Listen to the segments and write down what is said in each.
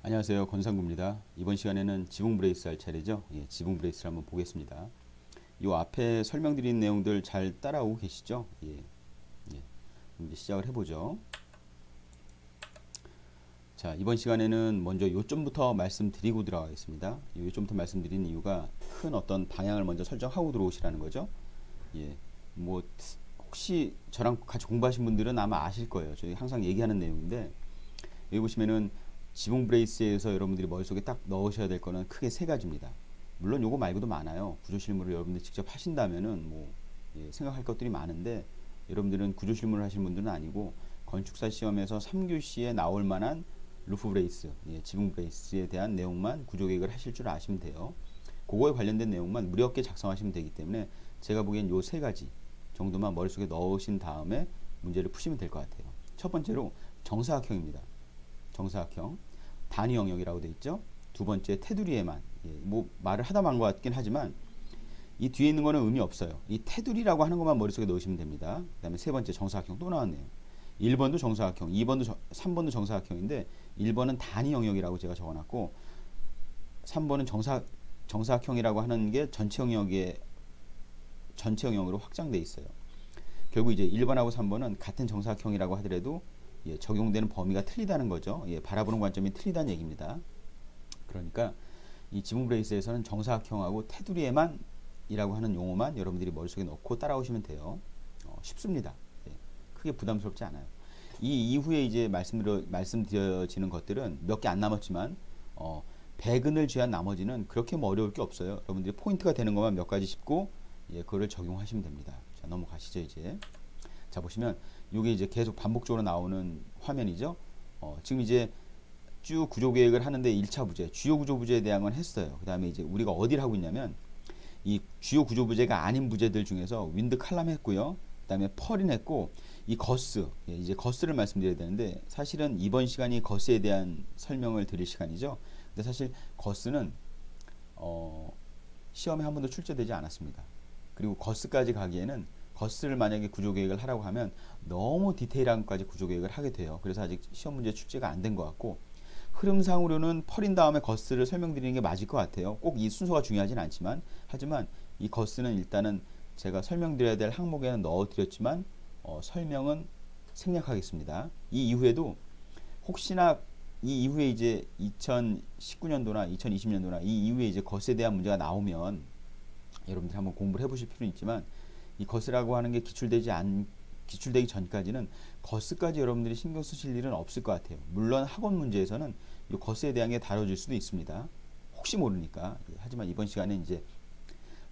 안녕하세요. 권상구입니다. 이번 시간에는 지붕 브레이스 할 차례죠. 지붕 브레이스를 한번 보겠습니다. 이 앞에 설명드린 내용들 잘 따라오고 계시죠? 이제 시작을 해보죠. 자, 이번 시간에는 먼저 요점부터 말씀드리고 들어가겠습니다. 요점부터 말씀드리는 이유가 큰 어떤 방향을 먼저 설정하고 들어오시라는 거죠. 뭐 혹시 저랑 같이 공부하신 분들은 아마 아실 거예요. 저희 항상 얘기하는 내용인데 여기 보시면은 지붕 브레이스에서 여러분들이 머릿속에 딱 넣으셔야 될 거는 크게 세 가지입니다. 물론 요거 말고도 많아요. 구조 실무를 여러분들이 직접 하신다면은 생각할 것들이 많은데 여러분들은 구조 실무를 하시는 분들은 아니고 건축사 시험에서 3교시에 나올 만한 루프 브레이스, 지붕 브레이스에 대한 내용만 구조 계획을 하실 줄 아시면 돼요. 그거에 관련된 내용만 무리 없게 작성하시면 되기 때문에 제가 보기엔 요 세 가지 정도만 머릿속에 넣으신 다음에 문제를 푸시면 될 것 같아요. 첫 번째로 정사각형입니다. 정사각형 단위 영역이라고 되어 있죠. 두 번째 테두리에만 말을 하다 만 것 같긴 하지만 이 뒤에 있는 거는 의미 없어요. 이 테두리라고 하는 것만 머릿속에 넣으시면 됩니다. 그 다음에 세 번째 정사각형 또 나왔네요. 1번도 정사각형, 2번도 3번도 정사각형인데 1번은 단위 영역이라고 제가 적어놨고 3번은 정사각형이라고 하는 게 전체 영역으로 확장되어 있어요. 결국 이제 1번하고 3번은 같은 정사각형이라고 하더라도 적용되는 범위가 틀리다는 거죠. 바라보는 관점이 틀리다는 얘기입니다. 그러니까 이 지붕 브레이스에서는 정사각형하고 테두리에만 이라고 하는 용어만 여러분들이 머릿속에 넣고 따라오시면 돼요. 쉽습니다. 크게 부담스럽지 않아요. 이 이후에 이제 말씀드려지는 것들은 몇 개 안 남았지만 배근을 쥐한 나머지는 그렇게 어려울 게 없어요. 여러분들이 포인트가 되는 것만 몇 가지 짚고 그거를 적용하시면 됩니다. 자, 넘어가시죠 이제. 자, 보시면 이게 이제 계속 반복적으로 나오는 화면이죠. 지금 이제 쭉 구조 계획을 하는데 1차 부재, 주요 구조 부재에 대한 건 했어요. 그 다음에 이제 우리가 어디를 하고 있냐면 이 주요 구조 부재가 아닌 부재들 중에서 윈드 칼럼 했고요. 그 다음에 펄인 했고 이 거스, 이제 거스를 말씀드려야 되는데 사실은 이번 시간이 거스에 대한 설명을 드릴 시간이죠. 근데 사실 거스는 시험에 한 번도 출제되지 않았습니다. 그리고 거스까지 가기에는 거스를 만약에 구조 계획을 하라고 하면 너무 디테일한 것까지 구조 계획을 하게 돼요. 그래서 아직 시험 문제 출제가 안 된 것 같고 흐름상으로는 펄인 다음에 거스를 설명드리는 게 맞을 것 같아요. 꼭 이 순서가 중요하진 않지만 하지만 이 거스는 일단은 제가 설명드려야 될 항목에는 넣어드렸지만 설명은 생략하겠습니다. 이 이후에도 혹시나 이 이후에 이제 2019년도나 2020년도나 이 이후에 이제 거스에 대한 문제가 나오면 여러분들이 한번 공부를 해보실 필요는 있지만 이 거스라고 하는 게 기출되기 전까지는 거스까지 여러분들이 신경 쓰실 일은 없을 것 같아요. 물론 학원 문제에서는 이 거스에 대한 게 다뤄질 수도 있습니다. 혹시 모르니까. 하지만 이번 시간에 이제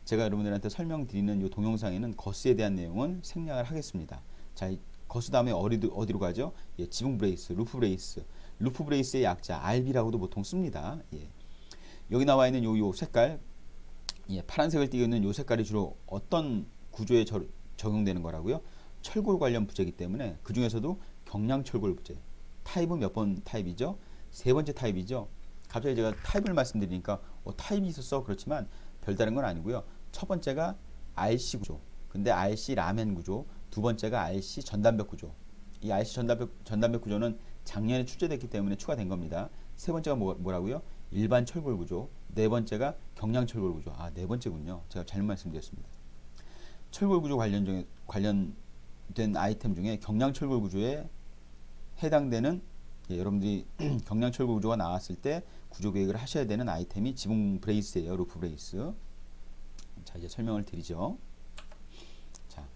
제가 여러분들한테 설명드리는 이 동영상에는 거스에 대한 내용은 생략을 하겠습니다. 자, 거스 다음에 어디로 가죠? 지붕 브레이스, 루프 브레이스. 루프 브레이스의 약자 RB라고도 보통 씁니다. 여기 나와 있는 요 색깔, 파란색을 띠고 있는 요 색깔이 주로 어떤 구조에 적용되는 거라고요? 철골 관련 부재이기 때문에 그 중에서도 경량 철골 부재. 타입은 몇 번 타입이죠? 세 번째 타입이죠. 갑자기 제가 타입을 말씀드리니까 타입이 있었어. 그렇지만 별다른 건 아니고요. 첫 번째가 RC 구조. 근데 RC 라멘 구조. 두 번째가 RC 전담벽 구조. 이 RC 전담벽 구조는 작년에 출제됐기 때문에 추가된 겁니다. 세 번째가 뭐라고요? 일반 철골 구조. 네 번째가 경량 철골 구조. 네 번째군요. 제가 잘못 말씀드렸습니다. 철골 구조 관련된 아이템 중에 경량 철골 구조에 해당되는 여러분들이 경량 철골 구조가 나왔을 때 구조 계획을 하셔야 되는 아이템이 지붕 브레이스예요. 루프 브레이스. 자, 이제 설명을 드리죠. 자,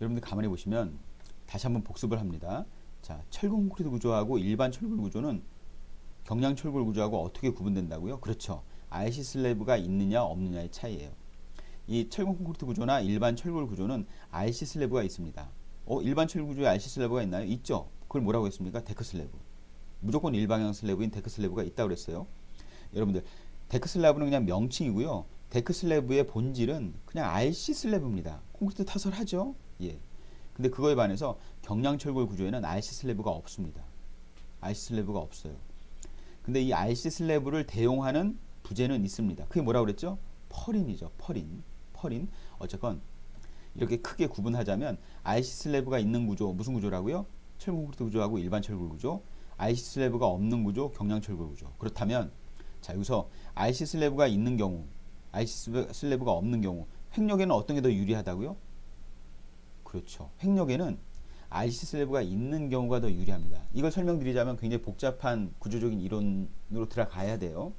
여러분들 가만히 보시면 다시 한번 복습을 합니다. 자, 철근 콘크리트 구조하고 일반 철골 구조는 경량 철골 구조하고 어떻게 구분된다고요? 그렇죠. RC 슬래브가 있느냐 없느냐의 차이예요. 이 철근 콘크리트 구조나 일반 철골 구조는 RC 슬래브가 있습니다. 일반 철골 구조에 RC 슬래브가 있나요? 있죠. 그걸 뭐라고 했습니까? 데크 슬래브. 무조건 일방향 슬래브인 데크 슬래브가 있다고 그랬어요. 여러분들 데크 슬래브는 그냥 명칭이고요. 데크 슬래브의 본질은 그냥 RC 슬래브입니다. 콘크리트 타설하죠. 근데 그거에 반해서 경량 철골 구조에는 RC 슬래브가 없습니다. RC 슬래브가 없어요. 근데 이 RC 슬래브를 대용하는 부재는 있습니다. 그게 뭐라고 그랬죠? 펄인이죠. 펄인. 어쨌건 이렇게 크게 구분하자면 RC 슬래브가 있는 구조, 무슨 구조라고요? 철골 콘크리트 구조하고 일반 철골 구조. IC 슬래브가 없는 구조, 경량철골 구조. 그렇다면 자, 여기서 IC 슬래브가 있는 경우, IC 슬래브가 없는 경우 횡력에는 어떤 게 더 유리하다고요? 그렇죠. 횡력에는 IC 슬래브가 있는 경우가 더 유리합니다. 이걸 설명드리자면 굉장히 복잡한 구조적인 이론으로 들어가야 돼요.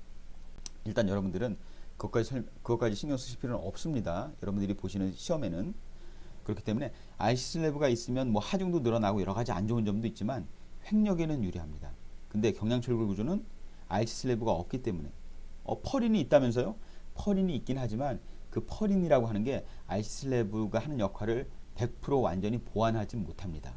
일단 여러분들은 그것까지 신경 쓰실 필요는 없습니다. 여러분들이 보시는 시험에는. 그렇기 때문에 IC 슬래브가 있으면 뭐 하중도 늘어나고 여러 가지 안 좋은 점도 있지만 횡력에는 유리합니다. 근데 경량철골 구조는 IC 슬래브가 없기 때문에 펄인이 있다면서요? 펄인이 있긴 하지만 그 펄인이라고 하는 게 IC 슬래브가 하는 역할을 100% 완전히 보완하지 못합니다.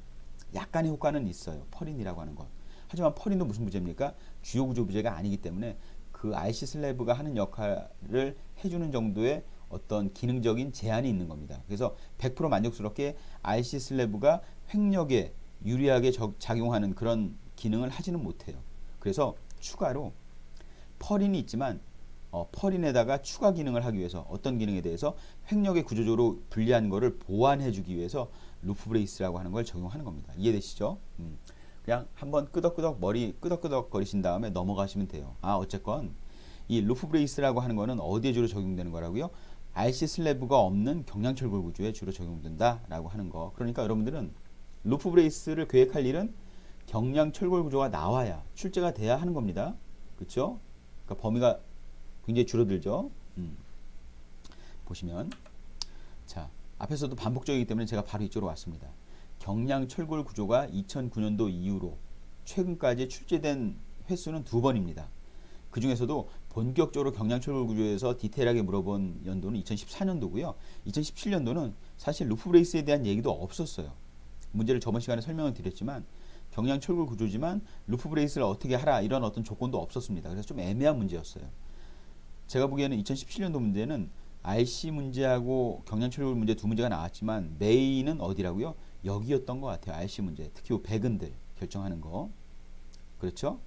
약간의 효과는 있어요. 펄인이라고 하는 것. 하지만 펄인도 무슨 부재입니까? 주요 구조 부재가 아니기 때문에 그 IC 슬래브가 하는 역할을 해주는 정도의 어떤 기능적인 제한이 있는 겁니다. 그래서 100% 만족스럽게 IC 슬래브가 횡력에 유리하게 작용하는 그런 기능을 하지는 못해요. 그래서 추가로 펄인이 있지만 펄인에다가 추가 기능을 하기 위해서 어떤 기능에 대해서 횡력의 구조적으로 불리한 거를 보완해 주기 위해서 루프 브레이스라고 하는 걸 적용하는 겁니다. 이해되시죠? 그냥 한번 머리 끄덕끄덕 거리신 다음에 넘어가시면 돼요. 어쨌건 이 루프 브레이스라고 하는 거는 어디에 주로 적용되는 거라고요? IC 슬래브가 없는 경량철골 구조에 주로 적용된다라고 하는 거. 그러니까 여러분들은 루프 브레이스를 계획할 일은 경량철골 구조가 나와야 출제가 돼야 하는 겁니다. 그렇죠? 그러니까 범위가 굉장히 줄어들죠. 보시면 자, 앞에서도 반복적이기 때문에 제가 바로 이쪽으로 왔습니다. 경량철골 구조가 2009년도 이후로 최근까지 출제된 횟수는 2번입니다. 그 중에서도 본격적으로 경량철골 구조에서 디테일하게 물어본 연도는 2014년도고요. 2017년도는 사실 루프 브레이스에 대한 얘기도 없었어요. 문제를 저번 시간에 설명을 드렸지만 경량철골 구조지만 루프 브레이스를 어떻게 하라 이런 어떤 조건도 없었습니다. 그래서 좀 애매한 문제였어요. 제가 보기에는 2017년도 문제는 RC 문제하고 경량철골 문제 두 문제가 나왔지만 메인은 어디라고요? 여기였던 것 같아요. RC 문제. 특히 백은들 결정하는 거. 그렇죠?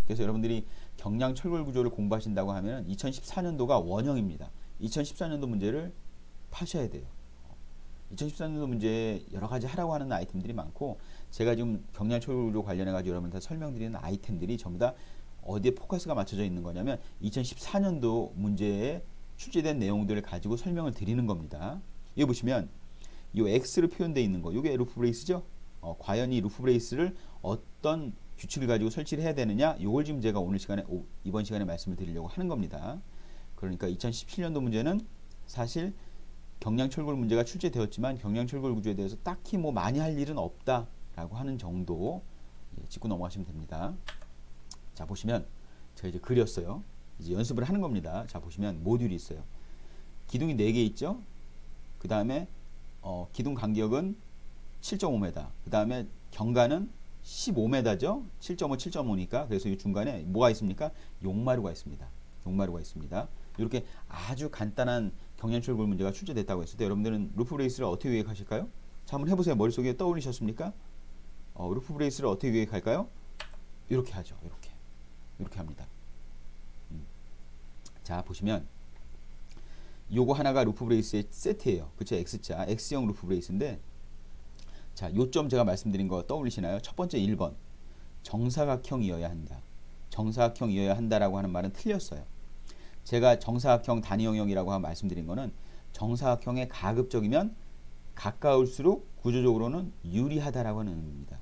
그래서 여러분들이 경량철골 구조를 공부하신다고 하면 2014년도가 원형입니다. 2014년도 문제를 파셔야 돼요. 2014년도 문제에 여러 가지 하라고 하는 아이템들이 많고 제가 지금 경량철골 구조 관련해 가지고 여러분한테 설명드리는 아이템들이 전부 다 어디에 포커스가 맞춰져 있는 거냐면 2014년도 문제에 출제된 내용들을 가지고 설명을 드리는 겁니다. 여기 보시면 이 X로 표현되어 있는 거, 이게 루프 브레이스죠? 과연 이 루프 브레이스를 어떤 규칙을 가지고 설치를 해야 되느냐, 이걸 지금 제가 이번 시간에 말씀을 드리려고 하는 겁니다. 그러니까 2017년도 문제는 사실 경량철골 문제가 출제되었지만 경량철골 구조에 대해서 딱히 뭐 많이 할 일은 없다라고 하는 정도 짚고 넘어가시면 됩니다. 자, 보시면 제가 이제 그렸어요. 이제 연습을 하는 겁니다. 자, 보시면 모듈이 있어요. 기둥이 4개 있죠? 그 다음에 기둥 간격은 7.5m. 그 다음에 경관은 15m죠? 7.5, 7.5니까. 그래서 이 중간에 뭐가 있습니까? 용마루가 있습니다. 용마루가 있습니다. 이렇게 아주 간단한 경량철골 문제가 출제됐다고 했을 때 여러분들은 루프 브레이스를 어떻게 계획하실까요? 자, 한번 해보세요. 머릿속에 떠올리셨습니까? 루프 브레이스를 어떻게 계획할까요? 이렇게 하죠. 이렇게 합니다. 자, 보시면 요거 하나가 루프 브레이스의 세트예요. 그쵸? X자, X형 루프 브레이스인데 자, 요점 제가 말씀드린 거 떠올리시나요? 첫 번째 1번 정사각형이어야 한다. 정사각형이어야 한다라고 하는 말은 틀렸어요. 제가 정사각형 단위 영역이라고 말씀드린 거는 정사각형에 가급적이면 가까울수록 구조적으로는 유리하다라고 하는 의미입니다.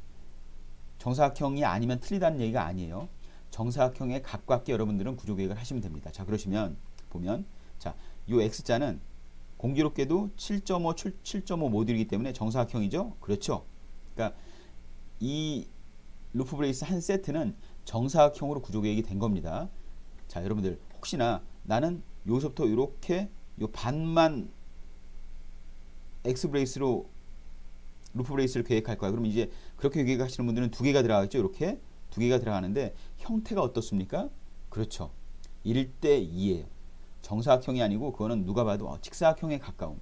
정사각형이 아니면 틀리다는 얘기가 아니에요. 정사각형에 가깝게 여러분들은 구조 계획을 하시면 됩니다. 자, 그러시면 보면 자, 요 X자는 공교롭게도 7.5, 7.5 모듈이기 때문에 정사각형이죠? 그렇죠? 그러니까 이 루프 브레이스 한 세트는 정사각형으로 구조 계획이 된 겁니다. 자, 여러분들 혹시나 나는 여기서부터 이렇게 요 반만 X 브레이스로 루프 브레이스를 계획할 거야. 그럼 이제 그렇게 계획하시는 분들은 2개가 들어가겠죠? 이렇게 2개가 들어가는데 형태가 어떻습니까? 그렇죠. 1대2예요. 정사각형이 아니고 그거는 누가 봐도 직사각형에 가까운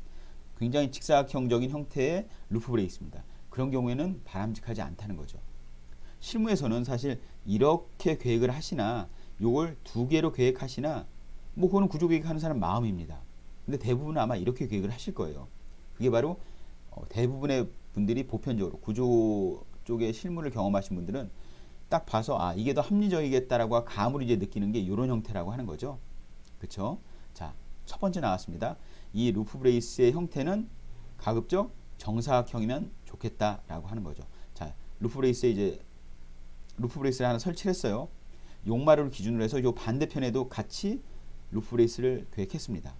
굉장히 직사각형적인 형태의 루프 브레이스입니다. 그런 경우에는 바람직하지 않다는 거죠. 실무에서는 사실 이렇게 계획을 하시나 요걸 2개로 계획하시나 뭐 그거는 구조 계획하는 사람 마음입니다. 근데 대부분은 아마 이렇게 계획을 하실 거예요. 그게 바로 대부분의 분들이 보편적으로 구조 쪽의 실무를 경험하신 분들은 딱 봐서 아 이게 더 합리적이겠다라고 감을 이제 느끼는 게 이런 형태라고 하는 거죠. 그렇죠? 자, 첫 번째 나왔습니다. 이 루프 브레이스의 형태는 가급적 정사각형이면 좋겠다라고 하는 거죠. 자, 루프 브레이스를 하나 설치를 했어요. 용마루를 기준으로 해서 이 반대편에도 같이 루프 브레이스를 계획했습니다.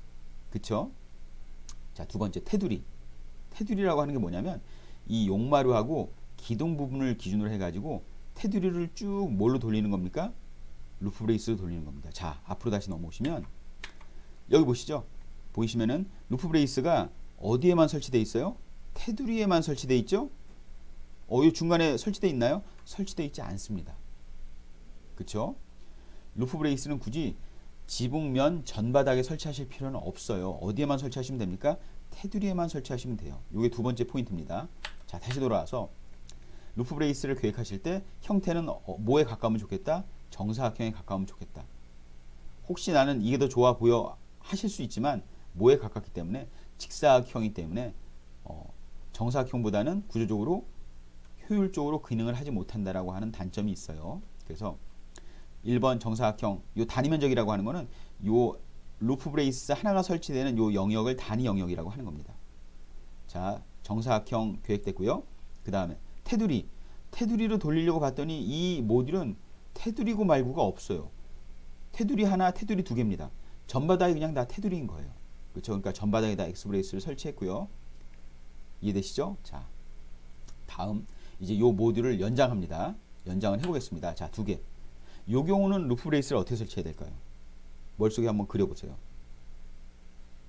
그쵸? 자, 두 번째 테두리. 테두리라고 하는 게 뭐냐면 이 용마루하고 기둥 부분을 기준으로 해가지고 테두리를 쭉 뭘로 돌리는 겁니까? 루프 브레이스로 돌리는 겁니다. 자, 앞으로 다시 넘어오시면 여기 보시죠. 보이시면은 루프 브레이스가 어디에만 설치되어 있어요? 테두리에만 설치되어 있죠? 이 중간에 설치되어 있나요? 설치되어 있지 않습니다. 그쵸? 루프 브레이스는 굳이 지붕면 전바닥에 설치하실 필요는 없어요. 어디에만 설치하시면 됩니까? 테두리에만 설치하시면 돼요. 이게 두 번째 포인트입니다. 자, 다시 돌아와서 루프 브레이스를 계획하실 때 형태는 뭐에 가까우면 좋겠다? 정사각형에 가까우면 좋겠다. 혹시 나는 이게 더 좋아 보여 하실 수 있지만 뭐에 가깝기 때문에 직사각형이기 때문에 정사각형보다는 구조적으로 효율적으로 기능을 하지 못한다라고 하는 단점이 있어요. 그래서 1번 정사각형, 요 단위 면적이라고 하는 거는 요 루프 브레이스 하나가 설치되는 요 영역을 단위 영역이라고 하는 겁니다. 자, 정사각형 계획됐고요. 그 다음에 테두리로 돌리려고 봤더니 이 모듈은 테두리고 말고가 없어요. 테두리 하나, 테두리 두 개입니다. 전바닥이 그냥 다 테두리인 거예요. 그렇죠? 그러니까 전바닥에다 엑스 브레이스를 설치했고요. 이해되시죠? 자, 다음 이제 요 모듈을 연장합니다. 연장을 해보겠습니다. 자, 두 개. 요 경우는 루프 브레이스를 어떻게 설치해야 될까요? 머릿속에 한번 그려보세요.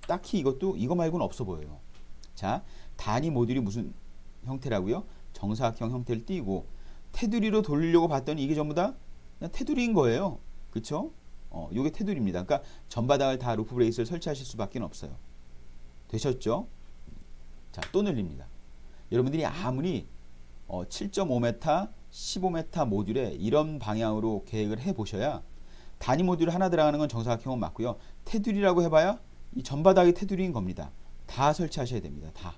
딱히 이거 말고는 없어 보여요. 자, 단위 모듈이 무슨 형태라고요? 정사각형 형태를 띄고 테두리로 돌리려고 봤더니 이게 전부 다 그냥 테두리인 거예요. 그쵸? 요게 테두리입니다. 그러니까 전바닥을 다 루프 브레이스를 설치하실 수밖에 없어요. 되셨죠? 자, 또 늘립니다. 여러분들이 아무리 7.5m, 15m 모듈에 이런 방향으로 계획을 해보셔야 단위 모듈 하나 들어가는 건 정사각형은 맞고요. 테두리라고 해봐야 이 전바닥이 테두리인 겁니다. 다 설치하셔야 됩니다. 다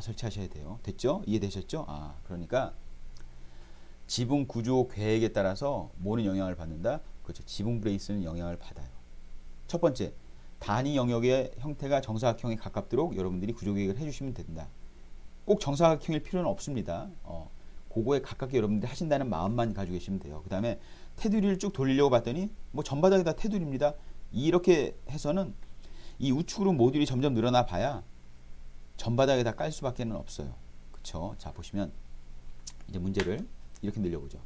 설치하셔야 돼요. 됐죠? 이해되셨죠? 아, 그러니까 지붕 구조 계획에 따라서 뭐는 영향을 받는다? 그렇죠. 지붕 브레이스는 영향을 받아요. 첫 번째, 단위 영역의 형태가 정사각형에 가깝도록 여러분들이 구조 계획을 해주시면 된다. 꼭 정사각형일 필요는 없습니다. 그거에 가깝게 여러분들이 하신다는 마음만 가지고 계시면 돼요. 그 다음에 테두리를 쭉 돌리려고 봤더니 뭐 전바닥이 다 테두리입니다. 이렇게 해서는 이 우측으로 모듈이 점점 늘어나 봐야 전바닥에다 깔 수밖에 없어요. 그쵸? 자, 보시면 이제 문제를 이렇게 늘려보죠.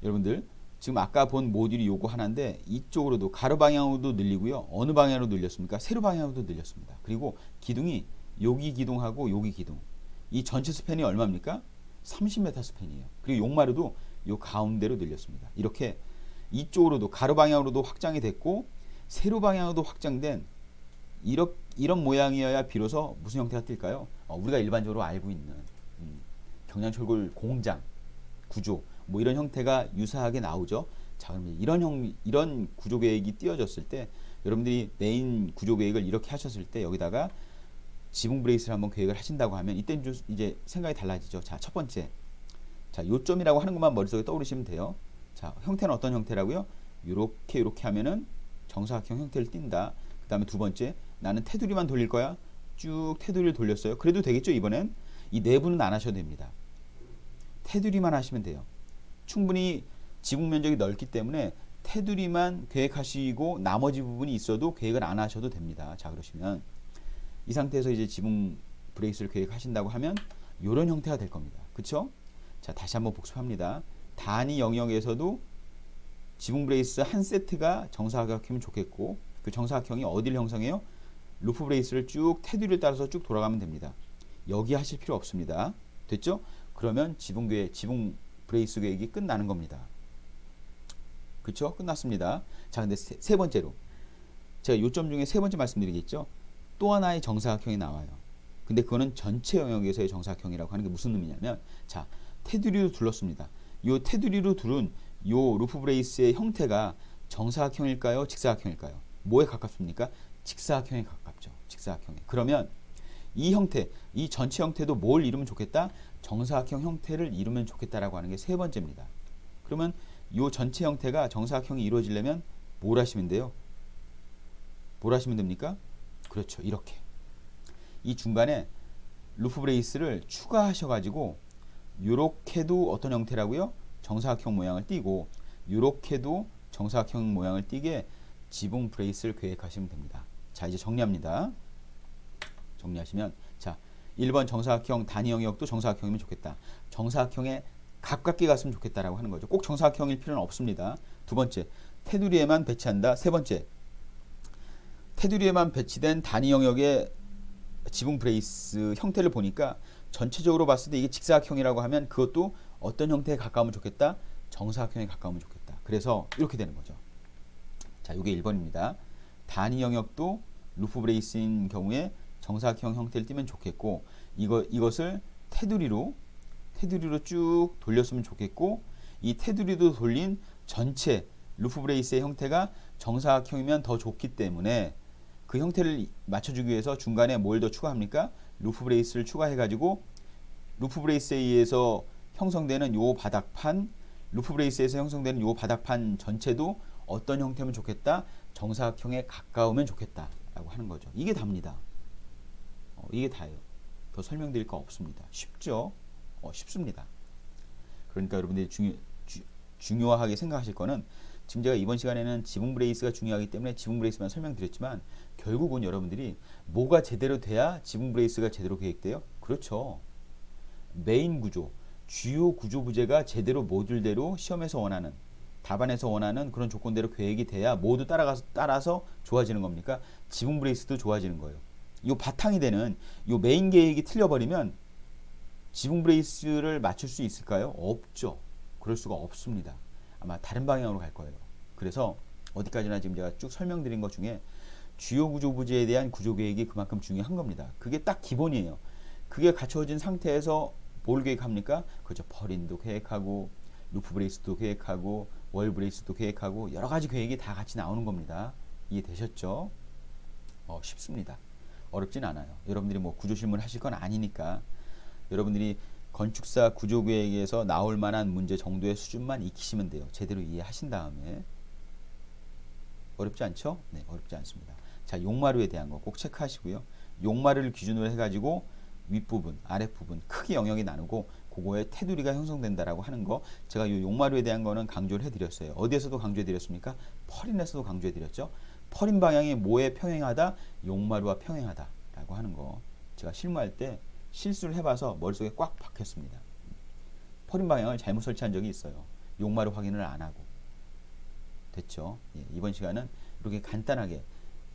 여러분들 지금 아까 본 모듈이 요거 하나인데 이쪽으로도 가로 방향으로도 늘리고요. 어느 방향으로 늘렸습니까? 세로 방향으로도 늘렸습니다. 그리고 기둥이 여기 기둥하고 여기 기둥, 이 전체 스팬이 얼마입니까? 30m 스팬이에요. 그리고 용마루도 요 가운데로 늘렸습니다. 이렇게 이쪽으로도 가로 방향으로도 확장이 됐고 세로 방향으로도 확장된 이런 모양이어야 비로소 무슨 형태가 뜰까요? 우리가 일반적으로 알고 있는 경량철골 공장 구조 뭐 이런 형태가 유사하게 나오죠. 자, 그러면 이런 구조 계획이 띄어졌을 때 여러분들이 메인 구조 계획을 이렇게 하셨을 때 여기다가 지붕 브레이스를 한번 계획을 하신다고 하면 이때는 이제 생각이 달라지죠. 자, 첫 번째, 자, 요점이라고 하는 것만 머릿속에 떠오르시면 돼요. 자, 형태는 어떤 형태라고요? 요렇게 하면은 정사각형 형태를 띈다. 그 다음에 두 번째, 나는 테두리만 돌릴 거야. 쭉 테두리를 돌렸어요. 그래도 되겠죠. 이번엔 이 내부는 안 하셔도 됩니다. 테두리만 하시면 돼요. 충분히 지붕 면적이 넓기 때문에 테두리만 계획하시고 나머지 부분이 있어도 계획을 안 하셔도 됩니다. 자, 그러시면 이 상태에서 이제 지붕 브레이스를 계획하신다고 하면 이런 형태가 될 겁니다. 그쵸? 자, 다시 한번 복습합니다. 단위 영역에서도 지붕 브레이스 한 세트가 정사각형이면 좋겠고 그 정사각형이 어디를 형성해요? 루프 브레이스를 쭉 테두리를 따라서 쭉 돌아가면 됩니다. 여기 하실 필요 없습니다. 됐죠? 그러면 지붕 브레이스 계획이 끝나는 겁니다. 그쵸? 끝났습니다. 자, 근데 세 번째로 제가 요점 중에 세 번째 말씀드리겠죠? 또 하나의 정사각형이 나와요. 근데 그거는 전체 영역에서의 정사각형이라고 하는 게 무슨 의미냐면, 자, 테두리로 둘렀습니다. 요 테두리로 둘은 요 루프 브레이스의 형태가 정사각형일까요? 직사각형일까요? 뭐에 가깝습니까? 직사각형에 가깝죠. 직사각형에. 그러면 이 형태, 이 전체 형태도 뭘 이루면 좋겠다? 정사각형 형태를 이루면 좋겠다라고 하는 게 세 번째입니다. 그러면 이 전체 형태가 정사각형이 이루어지려면 뭘 하시면 돼요? 뭘 하시면 됩니까? 그렇죠. 이렇게. 이 중간에 루프 브레이스를 추가하셔가지고 요렇게도 어떤 형태라고요? 정사각형 모양을 띠고 요렇게도 정사각형 모양을 띠게 지붕 브레이스를 계획하시면 됩니다. 자, 이제 정리합니다. 정리하시면, 자, 1번 정사각형 단위 영역도 정사각형이면 좋겠다. 정사각형에 가깝게 갔으면 좋겠다라고 하는 거죠. 꼭 정사각형일 필요는 없습니다. 두 번째, 테두리에만 배치한다. 세 번째, 테두리에만 배치된 단위 영역의 지붕 브레이스 형태를 보니까 전체적으로 봤을 때 이게 직사각형이라고 하면 그것도 어떤 형태에 가까우면 좋겠다? 정사각형에 가까우면 좋겠다. 그래서 이렇게 되는 거죠. 자, 이게 1번입니다. 단위 영역도 루프 브레이스인 경우에 정사각형 형태를 띠면 좋겠고, 이것을 테두리로 쭉 돌렸으면 좋겠고, 이 테두리도 돌린 전체 루프 브레이스의 형태가 정사각형이면 더 좋기 때문에 그 형태를 맞춰주기 위해서 중간에 뭘 더 추가합니까? 루프 브레이스를 추가해가지고 루프 브레이스에 의해서 형성되는 요 바닥판, 루프 브레이스에서 형성되는 요 바닥판 전체도 어떤 형태면 좋겠다? 정사각형에 가까우면 좋겠다 라고 하는 거죠. 이게 답니다. 이게 다예요. 더 설명드릴 거 없습니다. 쉽죠? 쉽습니다. 그러니까 여러분들이 중요하게 생각하실 거는, 지금 제가 이번 시간에는 지붕 브레이스가 중요하기 때문에 지붕 브레이스만 설명드렸지만, 결국은 여러분들이 뭐가 제대로 돼야 지붕 브레이스가 제대로 계획돼요? 그렇죠. 메인 구조, 주요 구조 부재가 제대로 모듈대로 시험에서 원하는, 답안에서 원하는 그런 조건대로 계획이 돼야 모두 따라서 좋아지는 겁니까? 지붕 브레이스도 좋아지는 거예요. 이 바탕이 되는 이 메인 계획이 틀려버리면 지붕 브레이스를 맞출 수 있을까요? 없죠. 그럴 수가 없습니다. 아마 다른 방향으로 갈 거예요. 그래서 어디까지나 지금 제가 쭉 설명드린 것 중에 주요 구조 부재에 대한 구조 계획이 그만큼 중요한 겁니다. 그게 딱 기본이에요. 그게 갖춰진 상태에서 뭘 계획합니까? 그렇죠. 퍼린도 계획하고 루프 브레이스도 계획하고 월 브레이스도 계획하고 여러 가지 계획이 다 같이 나오는 겁니다. 이해되셨죠? 쉽습니다. 어렵진 않아요. 여러분들이 뭐 구조 실무를 하실 건 아니니까 여러분들이 건축사 구조 계획에서 나올 만한 문제 정도의 수준만 익히시면 돼요. 제대로 이해하신 다음에. 어렵지 않죠? 네, 어렵지 않습니다. 자, 용마루에 대한 거 꼭 체크하시고요. 용마루를 기준으로 해가지고 윗부분, 아랫부분 크게 영역이 나누고 그거에 테두리가 형성된다라고 하는 거, 제가 이 용마루에 대한 거는 강조를 해드렸어요. 어디에서도 강조해드렸습니까? 퍼린에서도 강조해드렸죠. 퍼린 방향이 뭐에 평행하다? 용마루와 평행하다 라고 하는 거, 제가 실무할 때 실수를 해봐서 머릿속에 꽉 박혔습니다. 퍼린 방향을 잘못 설치한 적이 있어요. 용마루 확인을 안 하고. 됐죠? 예, 이번 시간은 이렇게 간단하게,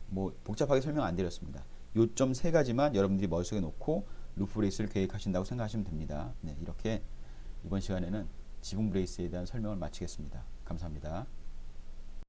뭐 복잡하게 설명 안 드렸습니다. 요점 세 가지만 여러분들이 머릿속에 놓고 루프 브레이스를 계획하신다고 생각하시면 됩니다. 네, 이렇게 이번 시간에는 지붕 브레이스에 대한 설명을 마치겠습니다. 감사합니다.